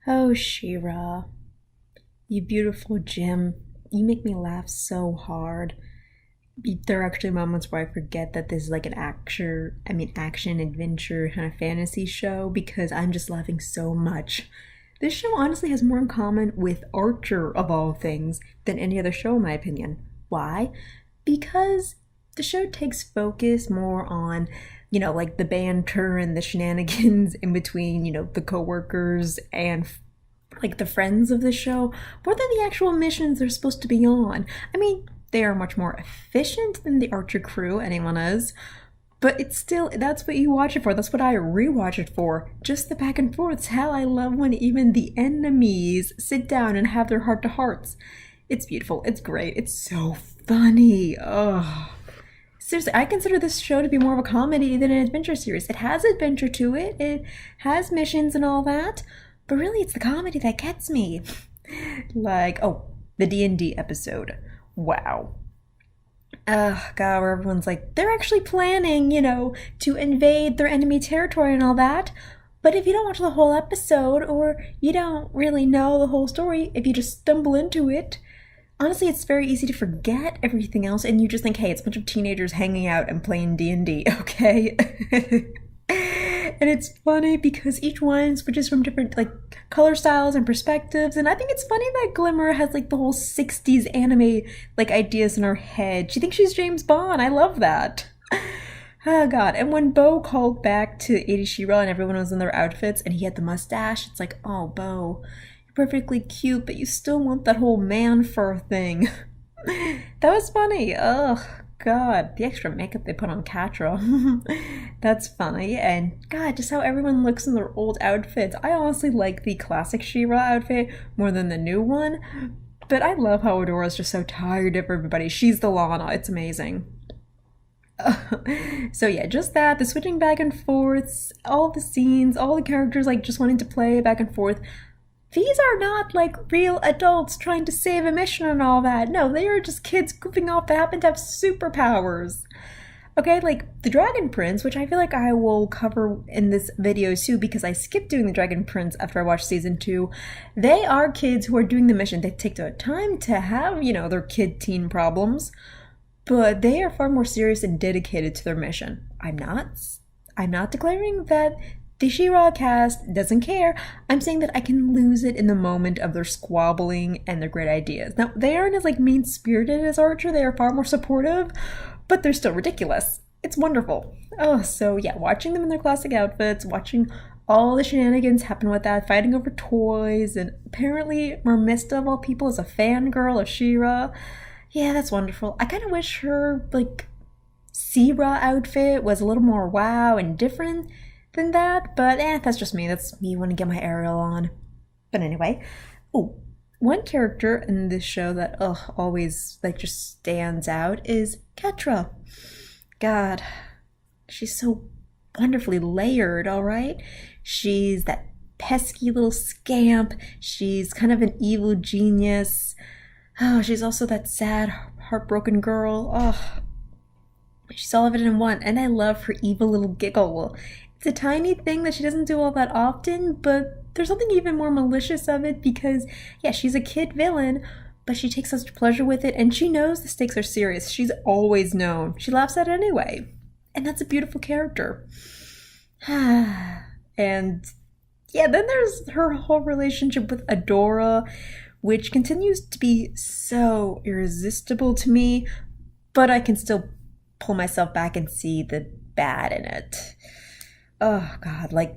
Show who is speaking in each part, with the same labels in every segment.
Speaker 1: Oh, Shira, you beautiful gem. You make me laugh so hard. There are actually moments where I forget that this is like an action adventure kind of fantasy show because I'm just laughing so much. This show honestly has more in common with Archer of all things than any other show in my opinion. Why? Because the show takes focus more on, like the banter and the shenanigans in between, the coworkers and like the friends of the show, more than the actual missions they're supposed to be on. I mean, they are much more efficient than the Archer crew, anyone is, but it's still, that's what you watch it for. That's what I rewatch it for. Just the back and forths. Hell, I love when even the enemies sit down and have their heart to hearts. It's beautiful. It's great. It's so funny. Ugh. Seriously, I consider this show to be more of a comedy than an adventure series. It has adventure to it, it has missions and all that, but really it's the comedy that gets me. Like, oh, the D&D episode. Wow. God, where everyone's like, they're actually planning, to invade their enemy territory and all that. But if you don't watch the whole episode, or you don't really know the whole story, if you just stumble into it, honestly, it's very easy to forget everything else, and you just think, hey, it's a bunch of teenagers hanging out and playing D&D, okay? And it's funny because each one switches from different like color styles and perspectives, and I think it's funny that Glimmer has like the whole 60s anime like ideas in her head. She thinks she's James Bond. I love that. Oh god. And when Bo called back to 80 She-Ra and everyone was in their outfits and he had the mustache, it's like, oh Bo, you're perfectly cute, but you still want that whole man fur thing. That was funny. Ugh, God, the extra makeup they put on Catra. That's funny. And God, just how everyone looks in their old outfits. I honestly like the classic She-Ra outfit more than the new one. But I love how Adora's just so tired of everybody. She's the Lana. It's amazing. So yeah, just that, the switching back and forths, all the scenes, all the characters like just wanting to play back and forth. These are not like real adults trying to save a mission and all that. No, they are just kids goofing off that happen to have superpowers. Okay, like the Dragon Prince, which I feel like I will cover in this video too because I skipped doing the Dragon Prince after I watched season 2. They are kids who are doing the mission. They take their time to have, their kid teen problems, but they are far more serious and dedicated to their mission. I'm not declaring that the She-Ra cast doesn't care. I'm saying that I can lose it in the moment of their squabbling and their great ideas. Now, they aren't as like mean-spirited as Archer. They are far more supportive, but they're still ridiculous. It's wonderful. Oh, so yeah, watching them in their classic outfits, watching all the shenanigans happen with that, fighting over toys, and apparently Mermista of all people is a fangirl of She-Ra. Yeah, that's wonderful. I kind of wish her like Sea-Ra outfit was a little more wow and different than that, but that's just me. That's me wanting to get my Ariel on. But anyway, oh, one character in this show that always like just stands out is Catra. God, she's so wonderfully layered, all right? She's that pesky little scamp. She's kind of an evil genius. Oh, she's also that sad, heartbroken girl. Oh, she's all of it in one. And I love her evil little giggle. It's a tiny thing that she doesn't do all that often, but there's something even more malicious of it because, yeah, she's a kid villain, but she takes such pleasure with it, and she knows the stakes are serious. She's always known. She laughs at it anyway. And that's a beautiful character. And, yeah, then there's her whole relationship with Adora, which continues to be so irresistible to me, but I can still pull myself back and see the bad in it. Oh god, like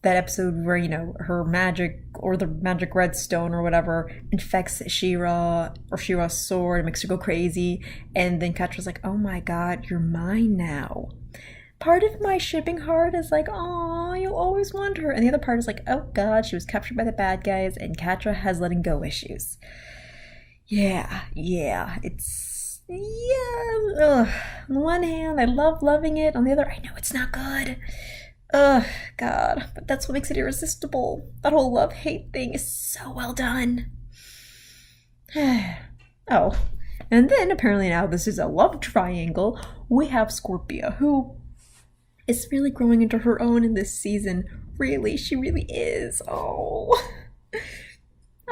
Speaker 1: that episode where, her magic or the magic redstone or whatever infects She-Ra or She-Ra's sword and makes her go crazy, and then Catra's like, oh my god, you're mine now. Part of my shipping heart is like, aw, you'll always want her, and the other part is like, oh god, she was captured by the bad guys and Catra has letting go issues. Yeah, it's ugh. On the one hand, I love loving it, on the other, I know it's not good. Ugh, God, but that's what makes it irresistible. That whole love-hate thing is so well done. Oh, and then apparently now this is a love triangle. We have Scorpia, who is really growing into her own in this season. Really, she really is. Oh.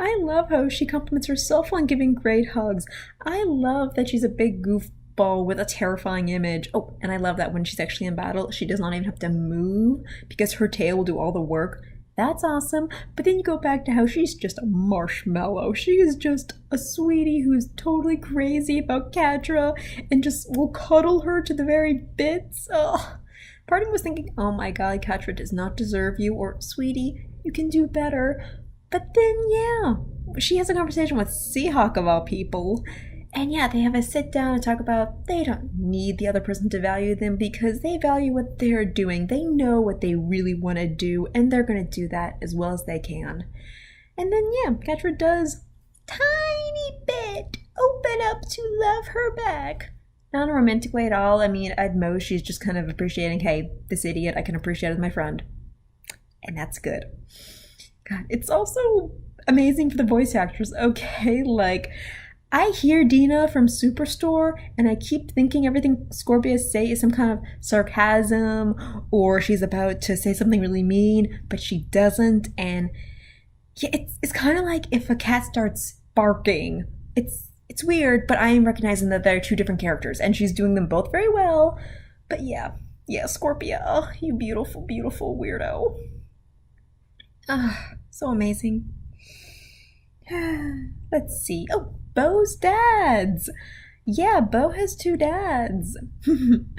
Speaker 1: I love how she compliments herself on giving great hugs. I love that she's a big goofball with a terrifying image. Oh, and I love that when she's actually in battle, she does not even have to move because her tail will do all the work. That's awesome. But then you go back to how she's just a marshmallow. She is just a sweetie who's totally crazy about Catra and just will cuddle her to the very bits. Ugh. Part of me was thinking, oh my god, Catra does not deserve you, or sweetie, you can do better. But then, yeah, she has a conversation with Seahawk of all people. And yeah, they have a sit down and talk about they don't need the other person to value them because they value what they're doing. They know what they really want to do, and they're going to do that as well as they can. And then, yeah, Catra does tiny bit open up to love her back. Not in a romantic way at all. I mean, at most, she's just kind of appreciating, hey, this idiot I can appreciate as my friend. And that's good. God, it's also amazing for the voice actors, okay? Like, I hear Dina from Superstore, and I keep thinking everything Scorpia say is some kind of sarcasm, or she's about to say something really mean, but she doesn't, and yeah, it's kind of like if a cat starts barking. It's weird, but I am recognizing that they're two different characters, and she's doing them both very well. But yeah, Scorpia, you beautiful, beautiful weirdo. Ah, so amazing. Let's see. Oh, Bo's dads. Yeah, Bo has two dads. And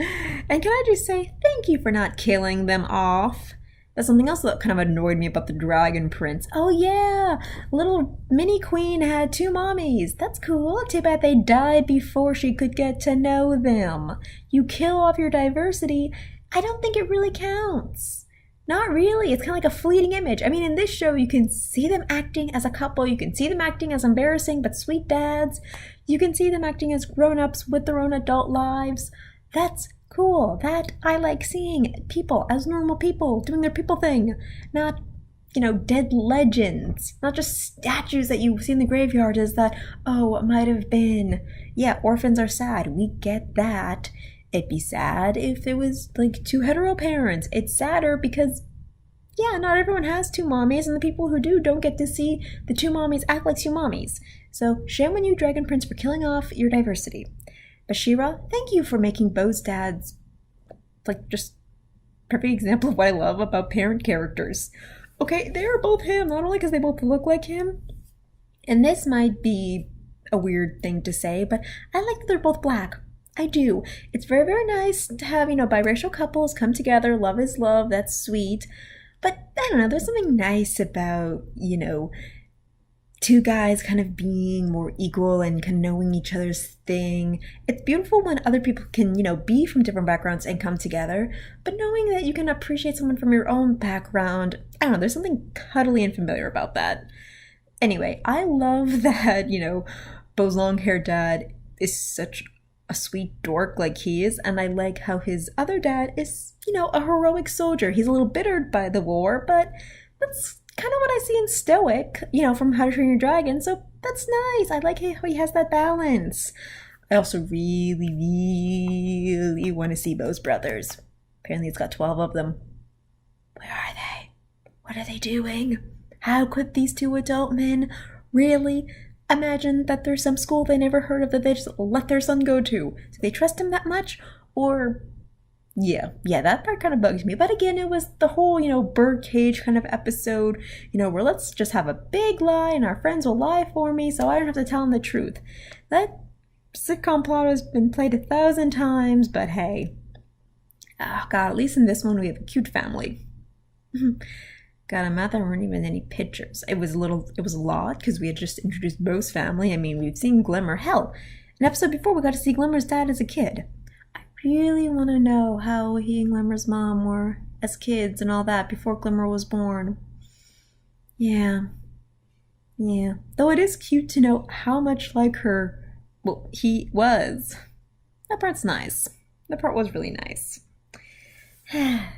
Speaker 1: can I just say thank you for not killing them off? That's something else that kind of annoyed me about the Dragon Prince. Oh yeah, little mini queen had two mommies. That's cool. Too bad they died before she could get to know them. You kill off your diversity, I don't think it really counts. Not really. It's kind of like a fleeting image. I mean, in this show, you can see them acting as a couple. You can see them acting as embarrassing but sweet dads. You can see them acting as grown-ups with their own adult lives. That's cool. That I like seeing people as normal people doing their people thing. Not, dead legends. Not just statues that you see in the graveyard as that, oh, it might have been. Yeah, orphans are sad. We get that. It'd be sad if it was like two hetero parents. It's sadder because, yeah, not everyone has two mommies, and the people who do don't get to see the two mommies act like two mommies. So, shame on you, Dragon Prince, for killing off your diversity. Bashira, thank you for making Bo's dads, like, just perfect example of what I love about parent characters. Okay, they are both him, not only because they both look like him, and this might be a weird thing to say, but I like that they're both black. I do. It's very, very nice to have, biracial couples come together. Love is love. That's sweet. But I don't know, there's something nice about, two guys kind of being more equal and kind of knowing each other's thing. It's beautiful when other people can, be from different backgrounds and come together. But knowing that you can appreciate someone from your own background, I don't know, there's something cuddly and familiar about that. Anyway, I love that, Bo's long-haired dad is such a sweet dork like he is, and I like how his other dad is, a heroic soldier. He's a little bittered by the war, but that's kind of what I see in Stoic, from How to Train Your Dragon, so that's nice. I like how he has that balance. I also really, really want to see Bo's brothers. Apparently it's got 12 of them. Where are they? What are they doing? How could these two adult men really imagine that there's some school they never heard of that they just let their son go to? Do they trust him that much? Or, yeah, that part kind of bugs me. But again, it was the whole, birdcage kind of episode, where let's just have a big lie and our friends will lie for me so I don't have to tell them the truth. That sitcom plot has been played 1,000 times, but hey. Oh god, at least in this one we have a cute family. God, I'm mad there weren't even any pictures. It was a lot because we had just introduced Bo's family. I mean, we've seen Glimmer. Hell, an episode before we got to see Glimmer's dad as a kid. I really want to know how he and Glimmer's mom were as kids and all that before Glimmer was born. Yeah. Though it is cute to know how much like her, well, he was. That part's nice. That part was really nice.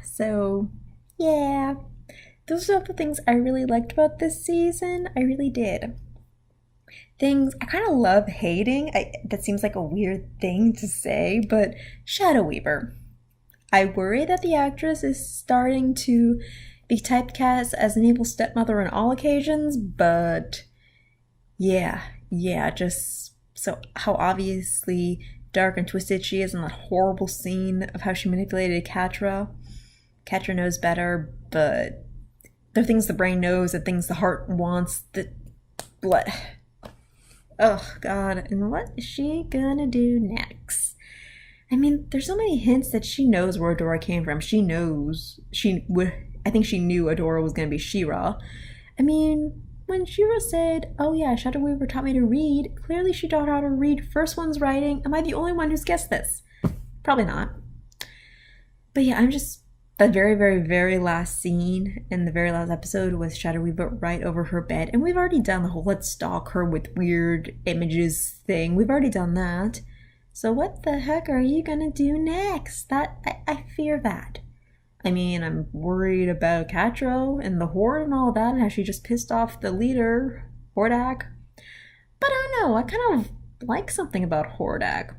Speaker 1: So, yeah. Those are the things I really liked about this season. I really did. Things I kind of love hating. That seems like a weird thing to say, but Shadow Weaver. I worry that the actress is starting to be typecast as an evil stepmother on all occasions, but Yeah, yeah, just so how obviously dark and twisted she is in that horrible scene of how she manipulated Catra. Catra knows better, but there are things the brain knows and things the heart wants that blood. Oh god, and what is she gonna do next? I mean, there's so many hints that she knows where Adora came from. She knows she would. I think she knew Adora was gonna be She-Ra. I mean, when She-Ra said, "Oh yeah, Shadow Weaver taught me to read," clearly she taught her how to read first one's writing. Am I the only one who's guessed this? Probably not. But yeah, I'm just that very, very, very last scene in the very last episode with Shadow Weaver right over her bed, and we've already done the whole let's stalk her with weird images thing. We've already done that. So what the heck are you gonna do next? I fear that. I mean, I'm worried about Catro and the Horde and all that, and how she just pissed off the leader, Hordak. But I don't know, I kind of like something about Hordak.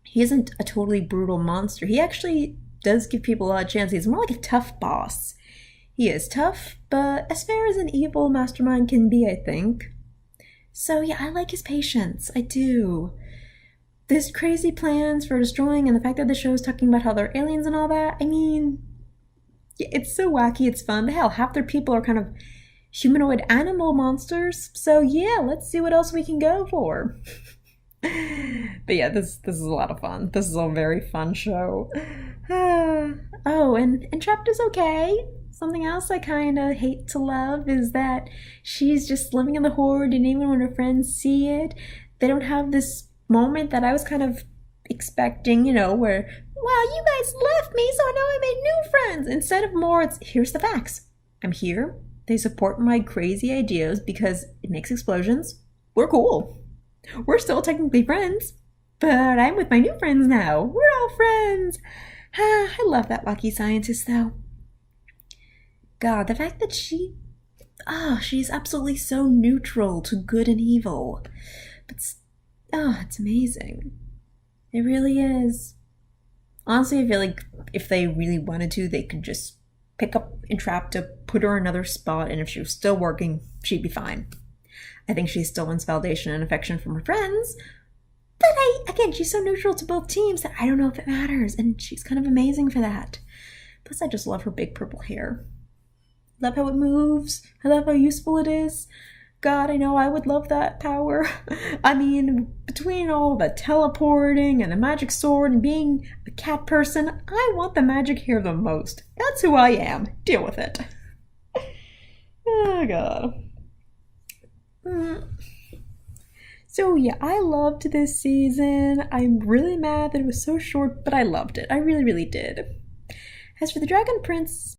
Speaker 1: He isn't a totally brutal monster. He actually does give people a lot of chance. He's more like a tough boss. He is tough, but as fair as an evil mastermind can be, I think. So yeah, I like his patience. I do. His crazy plans for destroying and the fact that the show's talking about how they're aliens and all that, I mean, it's so wacky, it's fun. Hell, half their people are kind of humanoid animal monsters. So yeah, let's see what else we can go for. But yeah, this is a lot of fun. This is a very fun show. Oh, and Entrapped is okay. Something else I kind of hate to love is that she's just living in the Horde, and even when her friends see it, they don't have this moment that I was kind of expecting, where, wow, you guys left me, so now I made new friends. Instead of more, it's here's the facts. I'm here. They support my crazy ideas because it makes explosions. We're cool. We're still technically friends, but I'm with my new friends now. We're all friends. I love that wacky scientist, though. God, the fact that she's absolutely so neutral to good and evil. But, it's amazing. It really is. Honestly, I feel like if they really wanted to, they could just pick up Entrapta, put her in another spot, and if she was still working, she'd be fine. I think she still wants validation and affection from her friends, but again, she's so neutral to both teams that I don't know if it matters, and she's kind of amazing for that. Plus, I just love her big purple hair. Love how it moves. I love how useful it is. God, I know I would love that power. I mean, between all the teleporting and the magic sword and being a cat person, I want the magic hair the most. That's who I am. Deal with it. Oh, God. So yeah, I loved this season. I'm really mad that it was so short, but I loved it. I really, really did. As for the Dragon Prince,